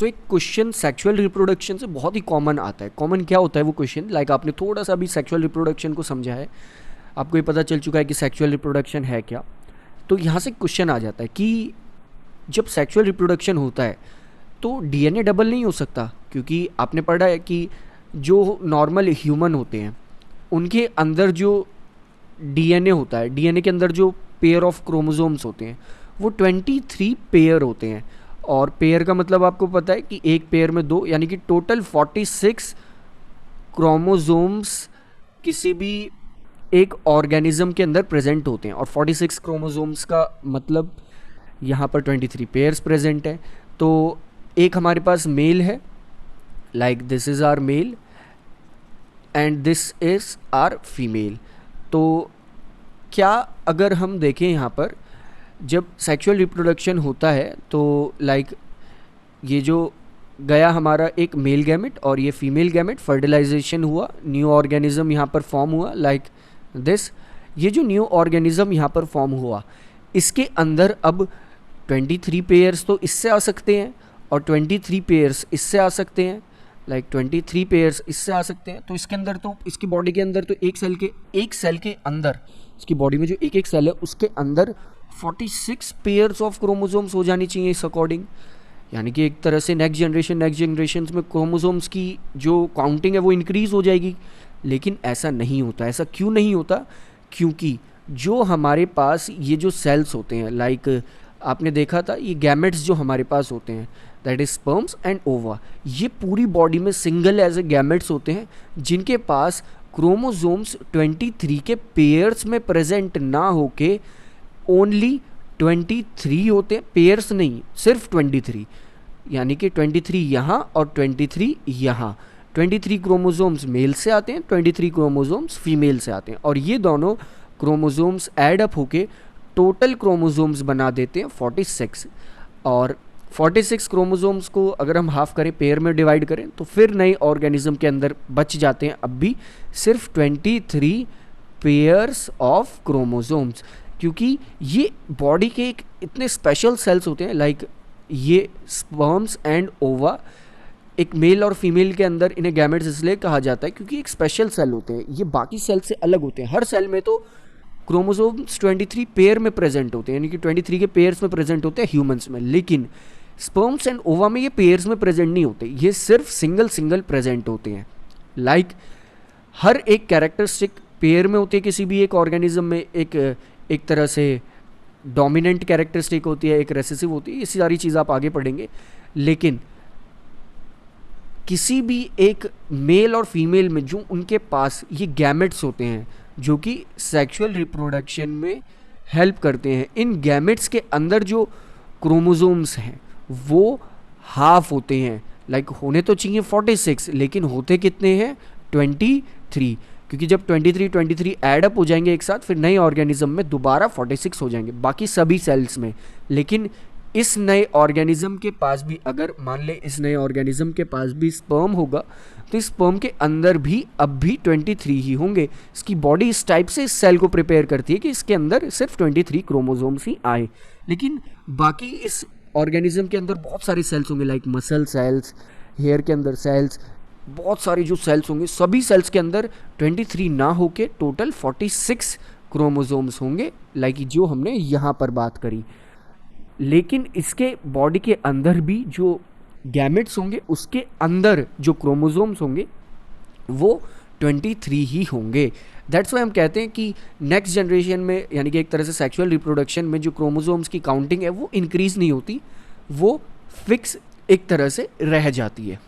सो एक question sexual reproduction से बहुत ही कॉमन आता है। कॉमन क्या होता है वो क्वेश्चन, लाइक आपने थोड़ा सा भी सेक्सुअल रिप्रोडक्शन को समझा है, आपको ये पता चल चुका है कि सेक्सुअल रिप्रोडक्शन है क्या। तो यहाँ से क्वेश्चन आ जाता है कि जब सेक्सुअल रिप्रोडक्शन होता है तो डीएनए डबल नहीं हो सकता, क्योंकि आपने पढ़ा है कि जो नॉर्मल ह्यूमन होते हैं उनके अंदर जो डीएनए होता है, डीएनए के अंदर जो पेयर ऑफ क्रोमोसोम्स होते हैं वो 23 पेयर होते हैं। और पेयर का मतलब आपको पता है कि एक पेयर में दो, यानी कि टोटल 46 क्रोमोसोम्स किसी भी एक ऑर्गेनिज्म के अंदर प्रेजेंट होते हैं। और 46 क्रोमोसोम्स का मतलब यहाँ पर 23 पेयर्स प्रेजेंट है। तो एक हमारे पास मेल है, like this is our male and this is our female. तो क्या अगर हम देखें यहाँ पर जब सेक्सुअल रिप्रोडक्शन होता है तो लाइक ये जो गया हमारा एक मेल गैमेट और ये फीमेल गैमेट, फर्टिलाइजेशन हुआ, न्यू ऑर्गेनिज्म यहाँ पर फॉर्म हुआ लाइक दिस। ये जो न्यू ऑर्गेनिज्म यहाँ पर फॉर्म हुआ इसके अंदर अब 23 पेयर्स तो इससे आ सकते हैं और 23 पेयर्स इससे आ सकते हैं, लाइक 23 पेयर्स इससे आ सकते हैं। तो इसके अंदर तो इसकी बॉडी के अंदर तो एक सेल के अंदर, इसकी बॉडी में जो एक एक सेल है उसके अंदर 46 पेयर्स ऑफ क्रोमोसोम्स हो जानी चाहिए इस अकॉर्डिंग। यानी कि एक तरह से नेक्स्ट जनरेशन में क्रोमोसोम्स की जो काउंटिंग है वो इंक्रीज़ हो जाएगी। लेकिन ऐसा नहीं होता। ऐसा क्यों नहीं होता? क्योंकि जो हमारे पास ये जो सेल्स होते हैं, लाइक आपने देखा था ये गैमेट्स जो हमारे पास होते हैं, दैट इज स्पर्म्स एंड ओवा, ये पूरी बॉडी में सिंगल एज ए गैमेट्स होते हैं जिनके पास क्रोमोसोम्स 23 के पेयर्स में प्रेजेंट ना होके ओनली 23 होते हैं, पेयर्स नहीं, सिर्फ 23। यानी कि 23 यहाँ और 23 यहाँ। 23 क्रोमोसोम्स मेल से आते हैं, 23 क्रोमोसोम्स फीमेल से आते हैं, और ये दोनों क्रोमोसोम्स ऐड अप होके टोटल क्रोमोसोम्स बना देते हैं 46। और 46 क्रोमोसोम्स को अगर हम हाफ करें, पेयर में डिवाइड करें, तो फिर नए ऑर्गेनिज्म के अंदर बच जाते हैं अब भी सिर्फ 23 पेयर्स ऑफ क्रोमोसोम्स। क्योंकि ये बॉडी के एक इतने स्पेशल सेल्स होते हैं, लाइक ये स्पर्म्स एंड ओवा, एक मेल और फीमेल के अंदर इन्हें गैमेट्स इसलिए कहा जाता है क्योंकि एक स्पेशल सेल होते हैं, ये बाकी सेल से अलग होते हैं। हर सेल में तो क्रोमोसोम्स 23 पेयर में प्रेजेंट होते हैं, यानी कि 23 के पेयर्स में प्रेजेंट होते हैं ह्यूमंस में, लेकिन स्पर्म्स एंड ओवा में ये पेयर्स में प्रेजेंट नहीं होते, ये सिर्फ सिंगल प्रेजेंट होते हैं। लाइक हर एक कैरेक्टरिस्टिक पेयर में होती है किसी भी एक ऑर्गेनिज्म में, एक तरह से डोमिनेंट कैरेक्टरिस्टिक होती है, एक रेसेसिव होती है, ये सारी चीज़ आप आगे पढ़ेंगे। लेकिन किसी भी एक मेल और फीमेल में जो उनके पास ये गैमेट्स होते हैं जो कि सेक्सुअल रिप्रोडक्शन में हेल्प करते हैं, इन गैमेट्स के अंदर जो क्रोमोसोम्स हैं वो हाफ होते हैं। लाइक होने तो चाहिए 46, लेकिन होते कितने हैं? 23। क्योंकि जब 23 ऐड अप हो जाएंगे एक साथ, फिर नए ऑर्गेनिज्म में दोबारा 46 हो जाएंगे बाकी सभी सेल्स में। लेकिन इस नए ऑर्गेनिज्म के पास भी, अगर मान ले इस नए ऑर्गेनिज्म के पास भी स्पर्म होगा, तो इस स्पर्म के अंदर भी अब भी 23 ही होंगे। इसकी बॉडी इस टाइप से इस सेल को प्रिपेयर करती है कि इसके अंदर सिर्फ 23 क्रोमोसोम्स ही आए। लेकिन बाकी इस ऑर्गेनिज्म के अंदर बहुत सारे सेल्स होंगे, लाइक मसल सेल्स, हेयर के अंदर सेल्स, बहुत सारी जो सेल्स होंगे, सभी सेल्स के अंदर 23 ना होके टोटल 46 क्रोमोसोम्स होंगे, लाइक जो हमने यहाँ पर बात करी। लेकिन इसके बॉडी के अंदर भी जो गैमेट्स होंगे उसके अंदर जो क्रोमोसोम्स होंगे वो 23 ही होंगे। दैट्स वाई हम कहते हैं कि नेक्स्ट जनरेशन में, यानी कि एक तरह से सेक्सुअल रिप्रोडक्शन में जो क्रोमोसोम्स की काउंटिंग है वो इंक्रीज़ नहीं होती, वो फिक्स एक तरह से रह जाती है।